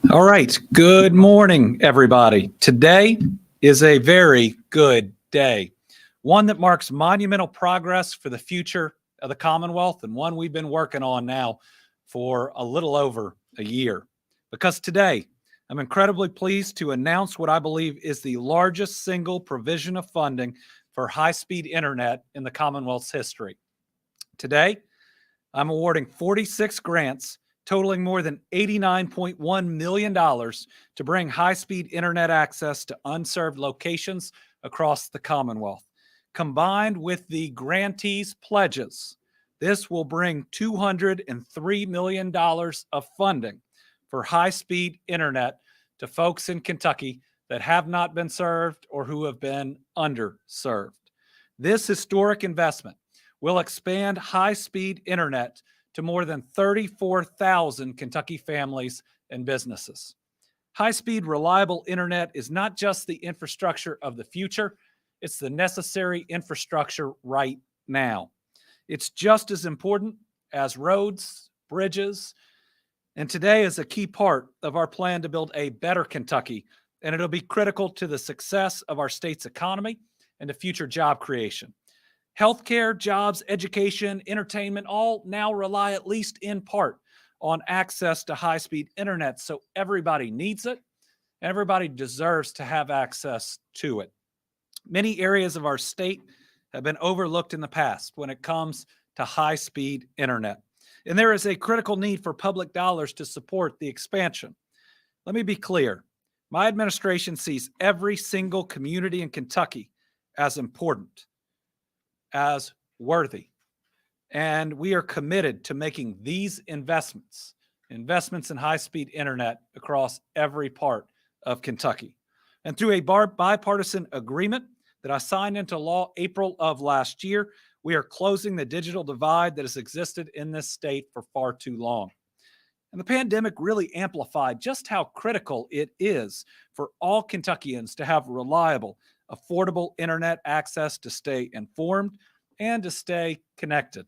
All right. Good morning, everybody. Today is a very good day, one that marks monumental progress for the future of the Commonwealth, and one we've been working on now for a little over a year. Because today, I'm incredibly pleased to announce what I believe is the largest single provision of funding for high-speed internet in the Commonwealth's history. Today, I'm awarding 46 grants totaling more than $89.1 million to bring high-speed internet access to unserved locations across the Commonwealth. Combined with the grantees' pledges, this will bring $203 million of funding for high-speed internet to folks in Kentucky that have not been served or who have been underserved. This historic investment will expand high-speed internet to more than 34,000 Kentucky families and businesses. High-speed, reliable internet is not just the infrastructure of the future, it's the necessary infrastructure right now. It's just as important as roads, bridges, and today is a key part of our plan to build a better Kentucky, and it'll be critical to the success of our state's economy and to future job creation. Healthcare, jobs, education, entertainment all now rely, at least in part, on access to high-speed internet. So everybody needs it, and everybody deserves to have access to it. Many areas of our state have been overlooked in the past when it comes to high-speed internet. And there is a critical need for public dollars to support the expansion. Let me be clear. My administration sees every single community in Kentucky as important, as worthy. And we are committed to making these investments in high-speed internet across every part of Kentucky. And through a bipartisan agreement that I signed into law April of last year, we are closing the digital divide that has existed in this state for far too long. And the pandemic really amplified just how critical it is for all Kentuckians to have reliable, affordable internet access to stay informed and to stay connected.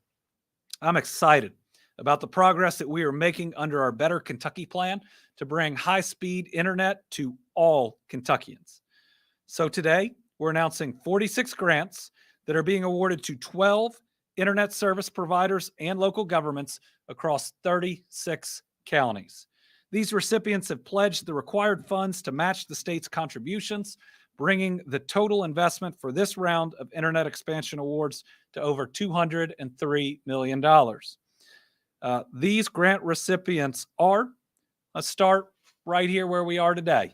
I'm excited about the progress that we are making under our Better Kentucky plan to bring high-speed internet to all Kentuckians. So today, we're announcing 46 grants that are being awarded to 12 internet service providers and local governments across 36 counties. These recipients have pledged the required funds to match the state's contributions, bringing the total investment for this round of internet expansion awards to over $203 million. These grant recipients are, let's start right here where we are today.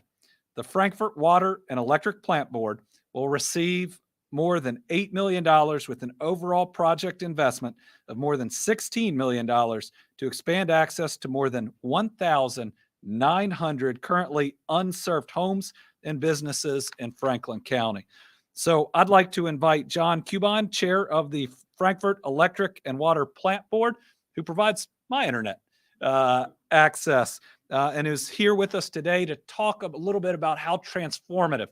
The Frankfort Water and Electric Plant Board will receive more than $8 million with an overall project investment of more than $16 million to expand access to more than 1,900 currently unserved homes and businesses in Franklin County. So I'd like to invite John Cubine, chair of the Frankfort Electric and Water Plant Board, who provides my internet access and is here with us today to talk a little bit about how transformative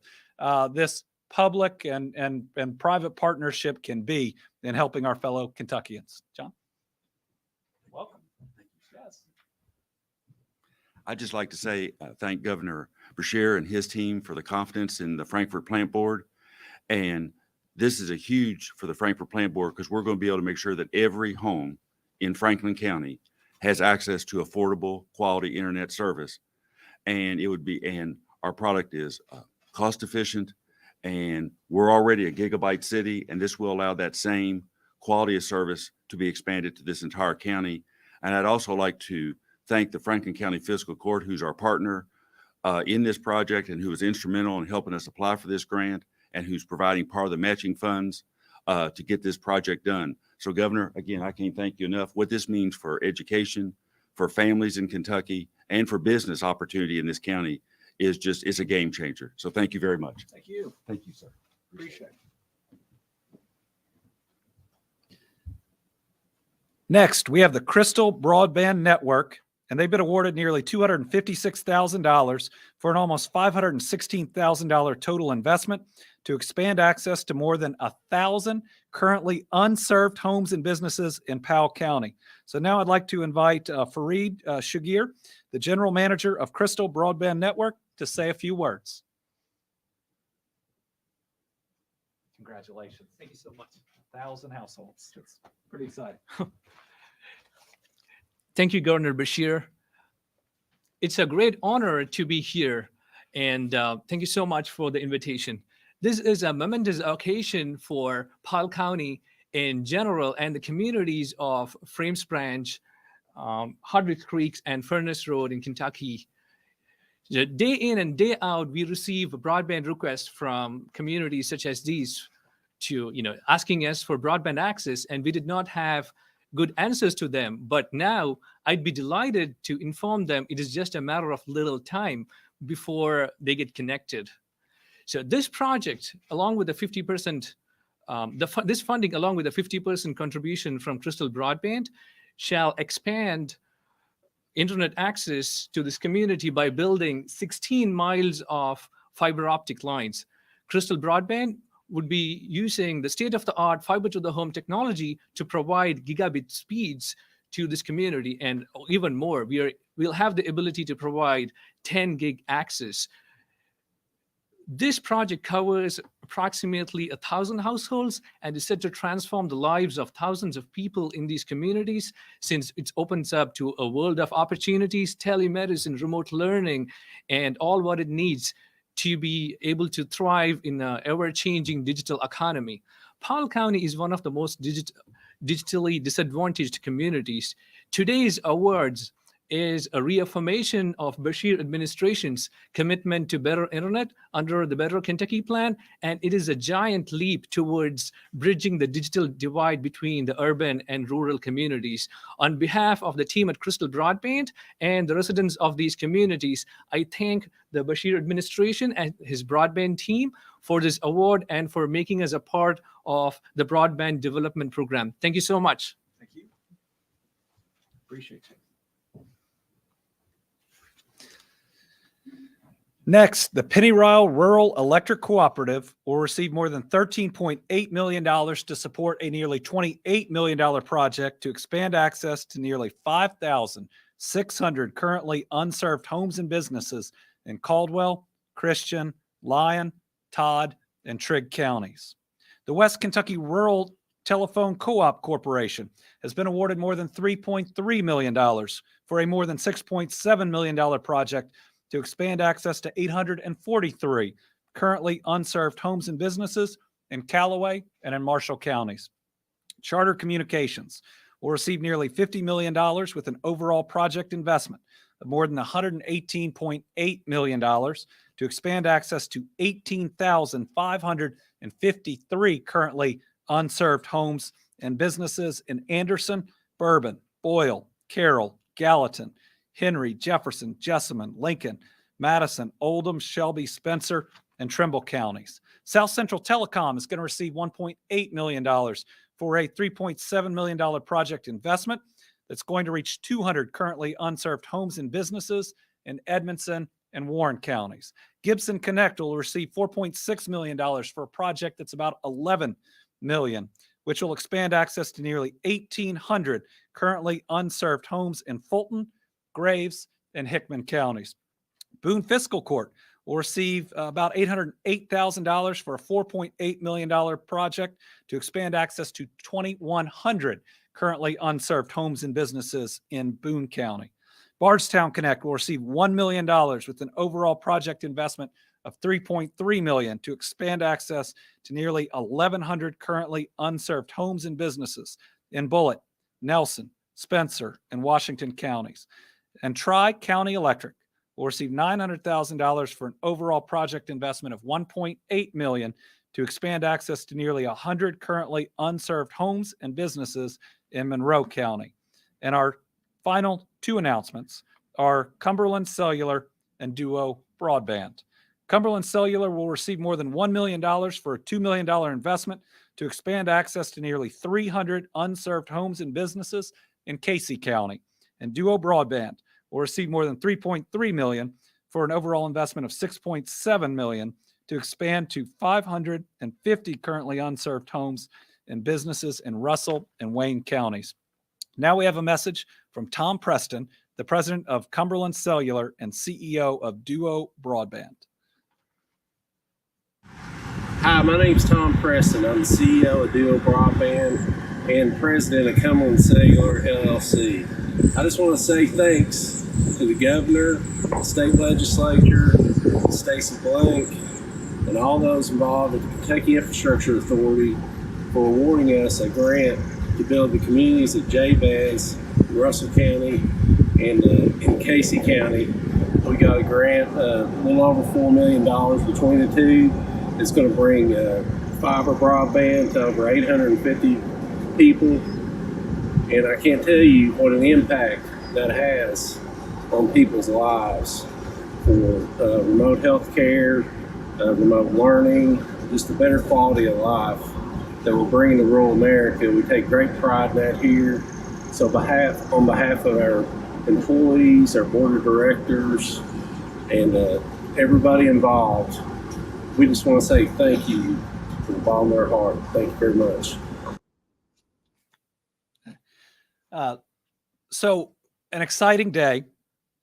this public and private partnership can be in helping our fellow Kentuckians. John? Welcome. Thank you. Yes. I'd just like to say thank Governor Beshear and his team for the confidence in the Frankfort Plant Board. And this is a huge for the Frankfort Plant Board because we're going to be able to make sure that every home in Franklin County has access to affordable, quality internet service. And our product is cost efficient, and we're already a gigabyte city, and this will allow that same quality of service to be expanded to this entire county. And I'd also like to thank the Franklin County Fiscal Court, who's our partner in this project and who was instrumental in helping us apply for this grant and who's providing part of the matching funds to get this project done. So, Governor, again, I can't thank you enough. What this means for education, for families in Kentucky, and for business opportunity in this county is it's a game changer. So thank you very much. Thank you. Thank you, sir. Appreciate it. Next, we have the Crystal Broadband Network and they've been awarded nearly $256,000 for an almost $516,000 total investment to expand access to more than 1,000 currently unserved homes and businesses in Powell County. So now I'd like to invite Fareed Shugir, the General Manager of Crystal Broadband Network, to say a few words. Congratulations. Thank you so much. 1,000 households. It's pretty exciting. Thank you, Governor Beshear. It's a great honor to be here, and thank you so much for the invitation. This is a momentous occasion for Powell County in general and the communities of Frames Branch, Hardwick Creek, and Furnace Road in Kentucky. Day in and day out, we receive broadband requests from communities such as these to, asking us for broadband access, and we did not have good answers to them. But now I'd be delighted to inform them it is just a matter of little time before they get connected. So this project, along with the 50%, this funding, along with the 50% contribution from Crystal Broadband, shall expand internet access to this community by building 16 miles of fiber optic lines. Crystal Broadband would be using the state-of-the-art fiber-to-the-home technology to provide gigabit speeds to this community, and even more, we'll have the ability to provide 10 gig access. This project covers approximately 1,000 households and is set to transform the lives of thousands of people in these communities, since it opens up to a world of opportunities, telemedicine, remote learning, and all what it needs to be able to thrive in an ever-changing digital economy. Powell County is one of the most digitally disadvantaged communities. Today's awards is a reaffirmation of Beshear administration's commitment to better internet under the Better Kentucky Plan, and it is a giant leap towards bridging the digital divide between the urban and rural communities. On behalf of the team at Crystal Broadband and the residents of these communities, I thank the Beshear administration and his broadband team for this award and for making us a part of the broadband development program. Thank you so much. Thank you. Appreciate you. Next, the Pennyrile Rural Electric Cooperative will receive more than $13.8 million to support a nearly $28 million project to expand access to nearly 5,600 currently unserved homes and businesses in Caldwell, Christian, Lyon, Todd, and Trigg counties. The West Kentucky Rural Telephone Co-op Corporation has been awarded more than $3.3 million for a more than $6.7 million project to expand access to 843 currently unserved homes and businesses in Callaway and in Marshall counties. Charter Communications will receive nearly $50 million with an overall project investment of more than $118.8 million to expand access to 18,553 currently unserved homes and businesses in Anderson, Bourbon, Boyle, Carroll, Gallatin, Henry, Jefferson, Jessamine, Lincoln, Madison, Oldham, Shelby, Spencer, and Trimble counties. South Central Telecom is going to receive $1.8 million for a $3.7 million project investment that's going to reach 200 currently unserved homes and businesses in Edmondson and Warren counties. Gibson Connect will receive $4.6 million for a project that's about $11 million, which will expand access to nearly 1,800 currently unserved homes in Fulton, Graves, and Hickman counties. Boone Fiscal Court will receive about $808,000 for a $4.8 million project to expand access to 2,100 currently unserved homes and businesses in Boone County. Bardstown Connect will receive $1 million with an overall project investment of $3.3 million to expand access to nearly 1,100 currently unserved homes and businesses in Bullitt, Nelson, Spencer, and Washington counties. And Tri-County Electric will receive $900,000 for an overall project investment of $1.8 million to expand access to nearly 100 currently unserved homes and businesses in Monroe County. And our final two announcements are Cumberland Cellular and Duo Broadband. Cumberland Cellular will receive more than $1 million for a $2 million investment to expand access to nearly 300 unserved homes and businesses in Casey County. And Duo Broadband will receive more than $3.3 million for an overall investment of $6.7 million to expand to 550 currently unserved homes and businesses in Russell and Wayne counties. Now we have a message from Tom Preston, the president of Cumberland Cellular and CEO of Duo Broadband. Hi, my name's Tom Preston. I'm the CEO of Duo Broadband and president of Cumberland Cellular LLC. I just want to say thanks to the governor, the state legislature, Stacey Blank, and all those involved with the Kentucky Infrastructure Authority for awarding us a grant to build the communities of Jabez, Russell County, and in Casey County. We got a grant, a little over $4 million between the two. It's going to bring fiber broadband to over 850 people. And I can't tell you what an impact that has on people's lives for remote health care, remote learning, just a better quality of life that we're bringing to rural America. We take great pride in that here. So on behalf of our employees, our board of directors, and everybody involved, we just want to say thank you from the bottom of our heart. Thank you very much. So an exciting day.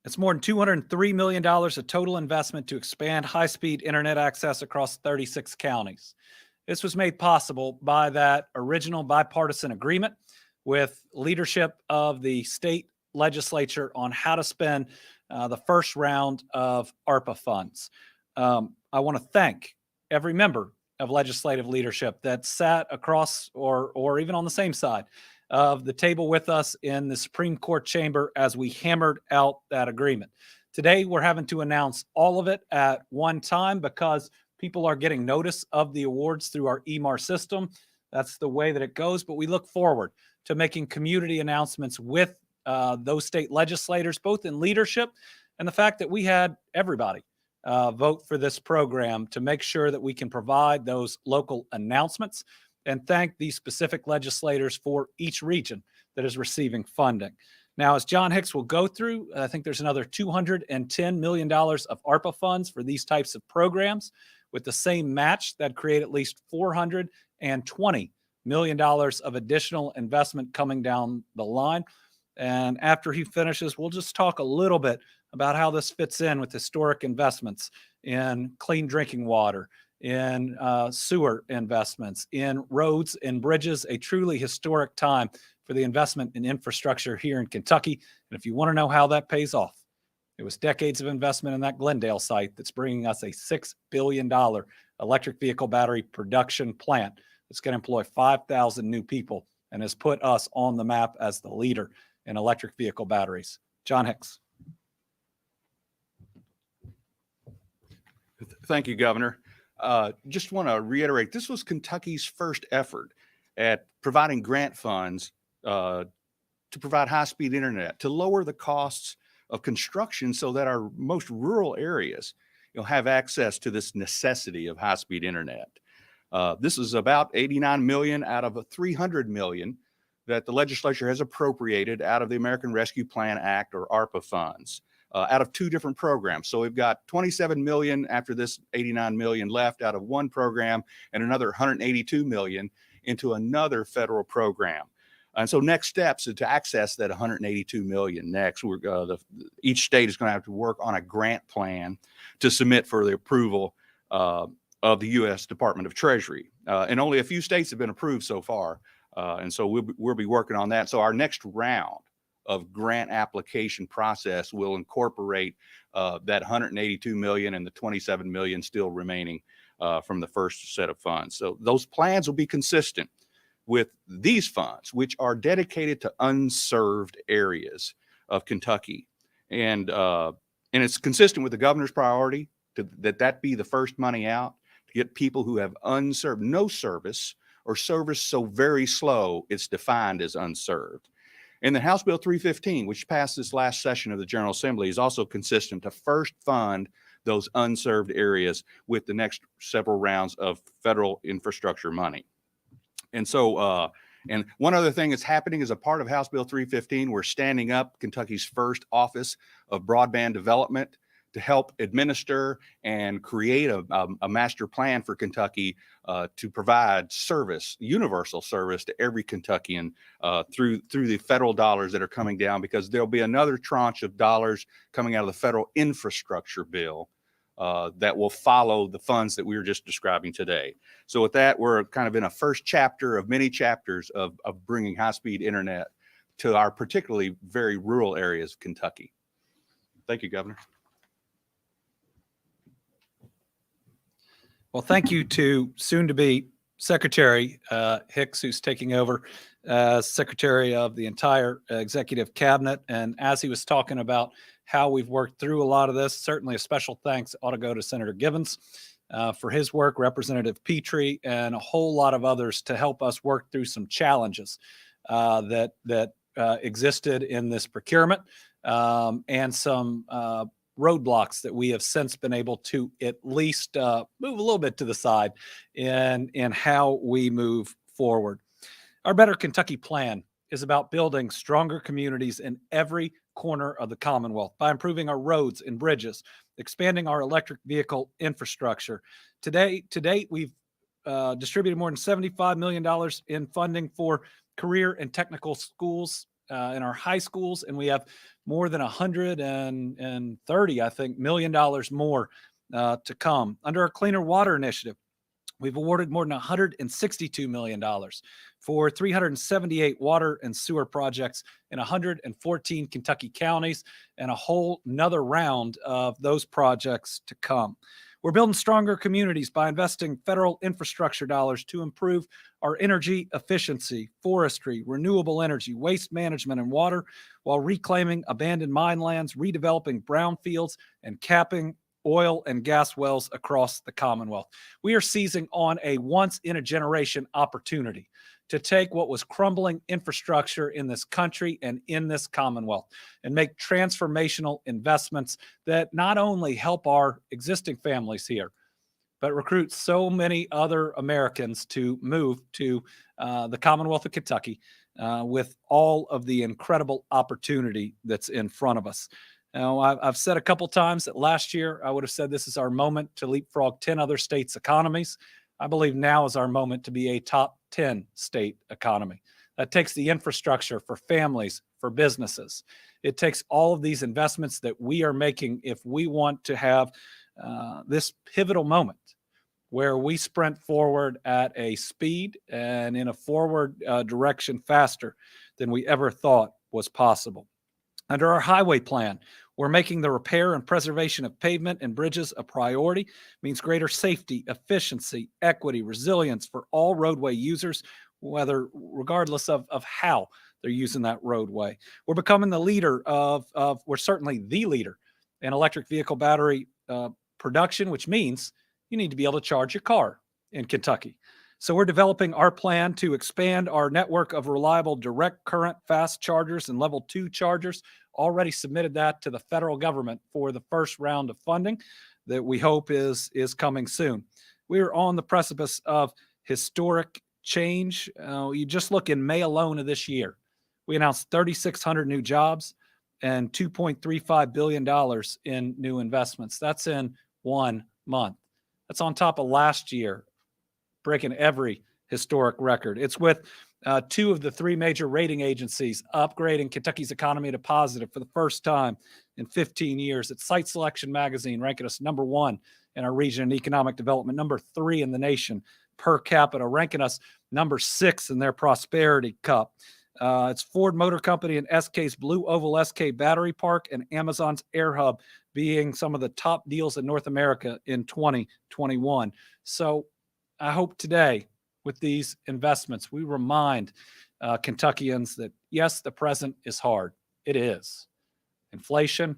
It's more than $203 million of total investment to expand high-speed internet access across 36 counties. This was made possible by that original bipartisan agreement with leadership of the state legislature on how to spend the first round of ARPA funds. I want to thank every member of legislative leadership that sat across or even on the same side of the table with us in the Supreme Court chamber as we hammered out that agreement. Today, we're having to announce all of it at one time because people are getting notice of the awards through our EMAR system. That's the way that it goes, but we look forward to making community announcements with those state legislators, both in leadership and the fact that we had everybody vote for this program to make sure that we can provide those local announcements, and thank these specific legislators for each region that is receiving funding. Now, as John Hicks will go through, I think there's another $210 million of ARPA funds for these types of programs with the same match that create at least $420 million of additional investment coming down the line. And after he finishes, we'll just talk a little bit about how this fits in with historic investments in clean drinking water, in sewer investments, in roads and bridges, a truly historic time for the investment in infrastructure here in Kentucky. And if you want to know how that pays off, it was decades of investment in that Glendale site that's bringing us a $6 billion electric vehicle battery production plant that's going to employ 5,000 new people and has put us on the map as the leader in electric vehicle batteries. John Hicks. Thank you, Governor. Just want to reiterate, this was Kentucky's first effort at providing grant funds to provide high-speed internet, to lower the costs of construction so that our most rural areas have access to this necessity of high-speed internet. This is about $89 million out of a $300 million that the legislature has appropriated out of the American Rescue Plan Act, or ARPA funds, out of two different programs. So we've got $27 million after this $89 million left out of one program, and another $182 million into another federal program. And so next steps is to access that $182 million. Next, each state is going to have to work on a grant plan to submit for the approval of the U.S. Department of Treasury. And only a few states have been approved so far. And so we'll be working on that. So our next round of grant application process will incorporate that $182 million and the $27 million still remaining from the first set of funds. So those plans will be consistent with these funds, which are dedicated to unserved areas of Kentucky. And it's consistent with the governor's priority that be the first money out, to get people who have unserved, no service, or service so very slow it's defined as unserved. And the House Bill 315, which passed this last session of the General Assembly, is also consistent to first fund those unserved areas with the next several rounds of federal infrastructure money. And so And one other thing that's happening as a part of House Bill 315, we're standing up Kentucky's first Office of Broadband Development to help administer and create a master plan for Kentucky to provide service, universal service to every Kentuckian through the federal dollars that are coming down, because there'll be another tranche of dollars coming out of the federal infrastructure bill that will follow the funds that we were just describing today. So with that, we're kind of in a first chapter of many chapters of bringing high-speed internet to our particularly very rural areas of Kentucky. Thank you, Governor. Well, thank you to soon-to-be Secretary Hicks, who's taking over as Secretary of the entire Executive Cabinet. And as he was talking about how we've worked through a lot of this, certainly a special thanks ought to go to Senator Givens for his work, Representative Petrie, and a whole lot of others to help us work through some challenges that existed in this procurement and some roadblocks that we have since been able to at least move a little bit to the side in how we move forward. Our Better Kentucky plan is about building stronger communities in every corner of the Commonwealth by improving our roads and bridges, expanding our electric vehicle infrastructure. To date, we've distributed more than $75 million in funding for career and technical schools in our high schools, and we have more than $130, I think, million more to come. Under our Cleaner Water Initiative, we've awarded more than $162 million for 378 water and sewer projects in 114 Kentucky counties, and a whole nother round of those projects to come. We're building stronger communities by investing federal infrastructure dollars to improve our energy efficiency, forestry, renewable energy, waste management, and water, while reclaiming abandoned mine lands, redeveloping brownfields, and capping oil and gas wells across the Commonwealth. We are seizing on a once-in-a-generation opportunity to take what was crumbling infrastructure in this country and in this Commonwealth and make transformational investments that not only help our existing families here, but recruit so many other Americans to move to the Commonwealth of Kentucky with all of the incredible opportunity that's in front of us. Now, I've said a couple times that last year I would have said this is our moment to leapfrog 10 other states' economies. I believe now is our moment to be a top 10 state economy. That takes the infrastructure for families, for businesses. It takes all of these investments that we are making if we want to have this pivotal moment where we sprint forward at a speed and in a forward direction faster than we ever thought was possible. Under our highway plan, we're making the repair and preservation of pavement and bridges a priority. It means greater safety, efficiency, equity, resilience for all roadway users, regardless of how they're using that roadway. We're becoming the leader we're certainly the leader in electric vehicle battery production, which means you need to be able to charge your car in Kentucky. So we're developing our plan to expand our network of reliable direct current fast chargers and level 2 chargers. Already submitted that to the federal government for the first round of funding that we hope is coming soon. We are on the precipice of historic change. You just look in May alone of this year, we announced 3,600 new jobs and $2.35 billion in new investments. That's in 1 month. That's on top of last year, breaking every historic record. It's with 2 of the 3 major rating agencies upgrading Kentucky's economy to positive for the first time in 15 years. It's Site Selection Magazine ranking us number 1 in our region in economic development, number 3 in the nation per capita, ranking us number 6 in their Prosperity Cup. It's Ford Motor Company and SK's Blue Oval SK Battery Park and Amazon's Air Hub being some of the top deals in North America in 2021. So I hope today, with these investments, we remind Kentuckians that, yes, the present is hard. It is. Inflation,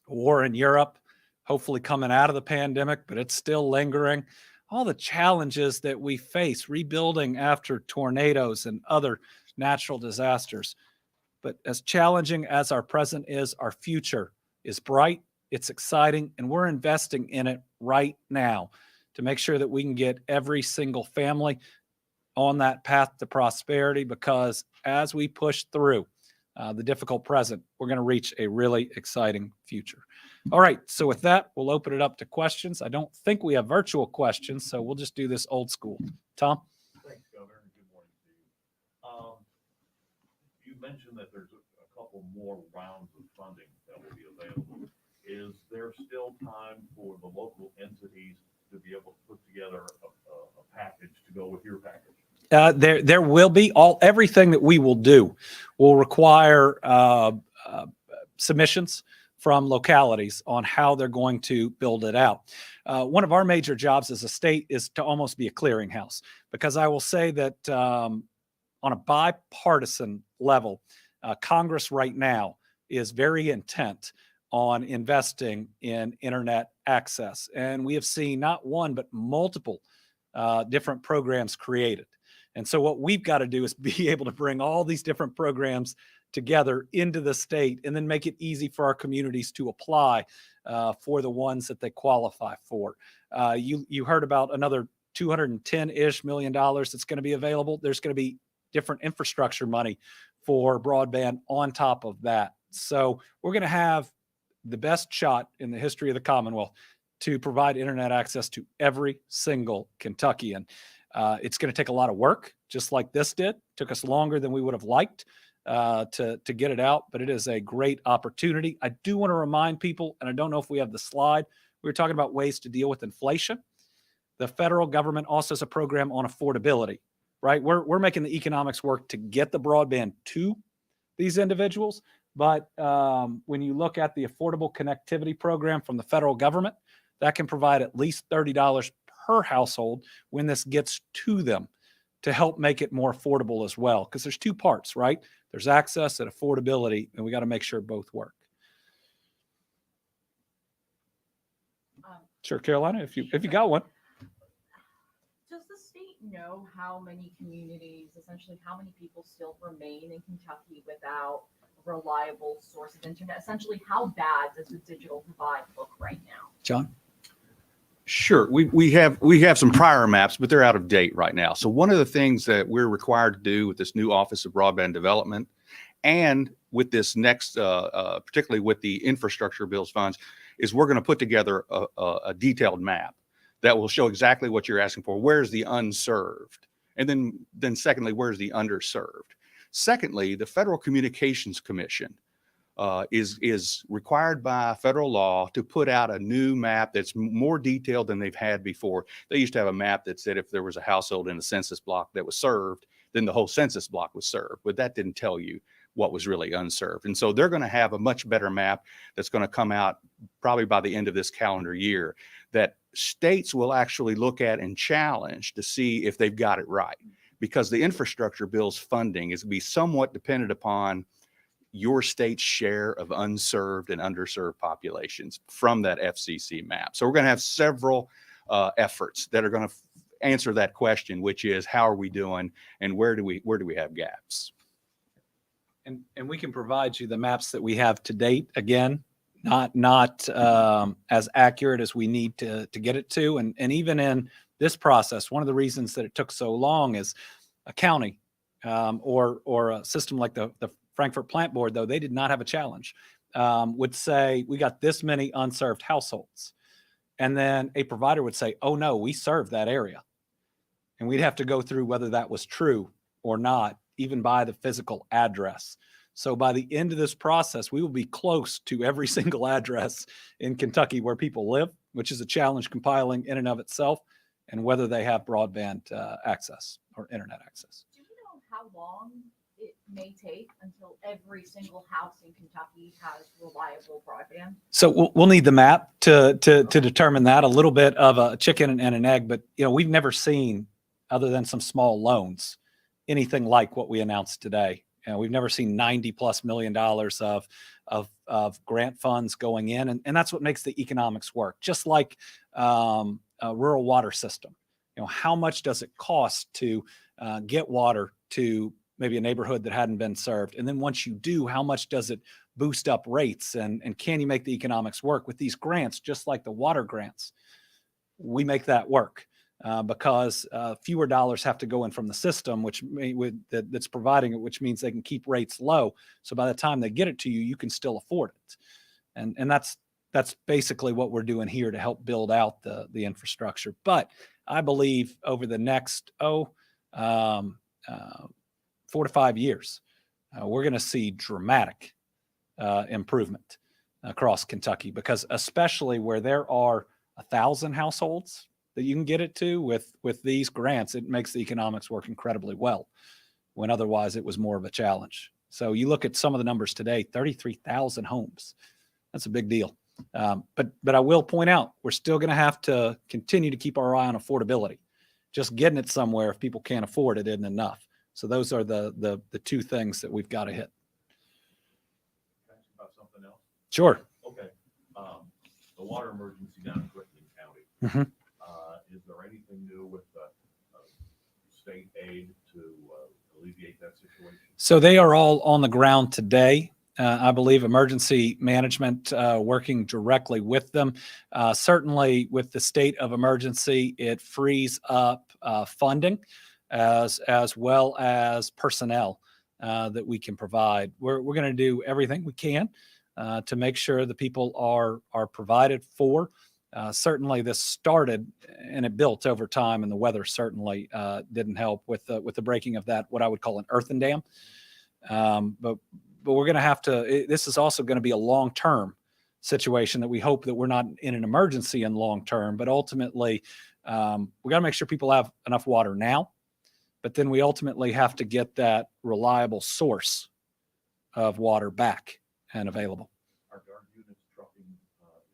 war in Europe, hopefully coming out of the pandemic, but it's still lingering. All the challenges that we face, rebuilding after tornadoes and other natural disasters. But as challenging as our present is, our future is bright, it's exciting, and we're investing in it right now to make sure that we can get every single family on that path to prosperity, because as we push through the difficult present, we're going to reach a really exciting future. All right. So with that, we'll open it up to questions. I don't think we have virtual questions, so we'll just do this old school. Tom? Thanks, Governor, and good morning to you. You mentioned that there's a couple more rounds of funding that will be available. Is there still time for the local entities to be able to put together a package to go with your package? There will be everything that we will do will require submissions from localities on how they're going to build it out. One of our major jobs as a state is to almost be a clearinghouse, because I will say that on a bipartisan level, Congress right now is very intent on investing in internet access. And we have seen not one, but multiple different programs created. And so what we've got to do is be able to bring all these different programs together into the state and then make it easy for our communities to apply for the ones that they qualify for. You heard about another $210-ish million that's going to be available. There's going to be different infrastructure money for broadband on top of that. So we're going to have the best shot in the history of the Commonwealth to provide internet access to every single Kentuckian. It's going to take a lot of work, just like this did. Took us longer than we would have liked to get it out, but it is a great opportunity. I do want to remind people, and I don't know if we have the slide, we were talking about ways to deal with inflation. The federal government also has a program on affordability, right? We're making the economics work to get the broadband to these individuals. But when you look at the Affordable Connectivity Program from the federal government, that can provide at least $30 per household when this gets to them to help make it more affordable as well. Because there's two parts, right? There's access and affordability, and we got to make sure both work. Sure, Carolina, if you got one. Does the state know how many communities, essentially how many people still remain in Kentucky without a reliable source of internet? Essentially, how bad does the digital divide look right now? John? Sure. We have some prior maps, but they're out of date right now. So one of the things that we're required to do with this new Office of Broadband Development and with this next, particularly with the infrastructure bills funds, is we're going to put together a detailed map that will show exactly what you're asking for. Where's the unserved? And then secondly, where's the underserved? Secondly, the Federal Communications Commission is required by federal law to put out a new map that's more detailed than they've had before. They used to have a map that said if there was a household in a census block that was served, then the whole census block was served, but that didn't tell you what was really unserved. And so they're going to have a much better map that's going to come out probably by the end of this calendar year that states will actually look at and challenge to see if they've got it right, because the infrastructure bill's funding is going to be somewhat dependent upon your state's share of unserved and underserved populations from that FCC map. So we're going to have several efforts that are going to answer that question, which is how are we doing and where do we have gaps? And we can provide you the maps that we have to date. Again, not as accurate as we need to get it to. And even in this process, one of the reasons that it took so long is a county or a system like the Frankfort Plant Board, though they did not have a challenge, would say, we got this many unserved households. And then a provider would say, oh no, we serve that area. And we'd have to go through whether that was true or not, even by the physical address. So by the end of this process, we will be close to every single address in Kentucky where people live, which is a challenge compiling in and of itself, and whether they have broadband access or internet access. Do you know how long it may take until every single house in Kentucky has reliable broadband? So we'll need the map to determine that. A little bit of a chicken and an egg, but we've never seen, other than some small loans, anything like what we announced today. We've never seen $90+ million of grant funds going in, and that's what makes the economics work. Just like a rural water system, how much does it cost to get water to maybe a neighborhood that hadn't been served? And then once you do, how much does it boost up rates? And can you make the economics work with these grants? Just like the water grants, we make that work. because fewer dollars have to go in from the system, that's providing it, which means they can keep rates low. So by the time they get it to you, you can still afford it. And that's basically what we're doing here to help build out the infrastructure. But I believe over the next 4 to 5 years, we're going to see dramatic improvement across Kentucky, because especially where there are 1,000 households that you can get it to with these grants, it makes the economics work incredibly well, when otherwise it was more of a challenge. So you look at some of the numbers today, 33,000 homes. That's a big deal. But I will point out, we're still going to have to continue to keep our eye on affordability. Just getting it somewhere, if people can't afford it, isn't enough. So those are the two things that we've got to hit. Can I ask you about something else? Sure. Okay. The water emergency down in Richland County. Mhm. Is there anything new with state aid to alleviate that situation? So they are all on the ground today. I believe emergency management working directly with them. Certainly with the state of emergency, it frees up funding as well as personnel that we can provide. We're going to do everything we can to make sure the people are provided for. Certainly this started and it built over time, and the weather certainly didn't help with the breaking of that, what I would call an earthen dam. But we're going to have to, this is also going to be a long-term situation that we hope that we're not in an emergency in long-term, but ultimately we got to make sure people have enough water now, but then we ultimately have to get that reliable source of water back and available. Are units trucking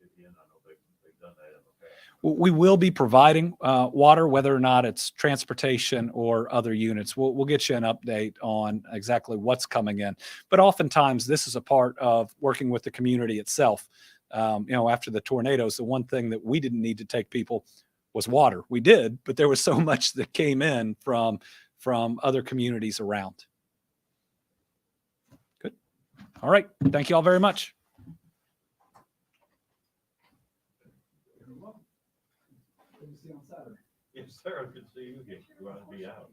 it in? I know they've done that in the past. We will be providing water, whether or not it's transportation or other units. We'll get you an update on exactly what's coming in. But oftentimes, this is a part of working with the community itself. After the tornadoes, the one thing that we didn't need to take people was water. We did, but there was so much that came in from other communities around. Good. All right. Thank you all very much. Yes, sir. Good to see you again. You want to be out.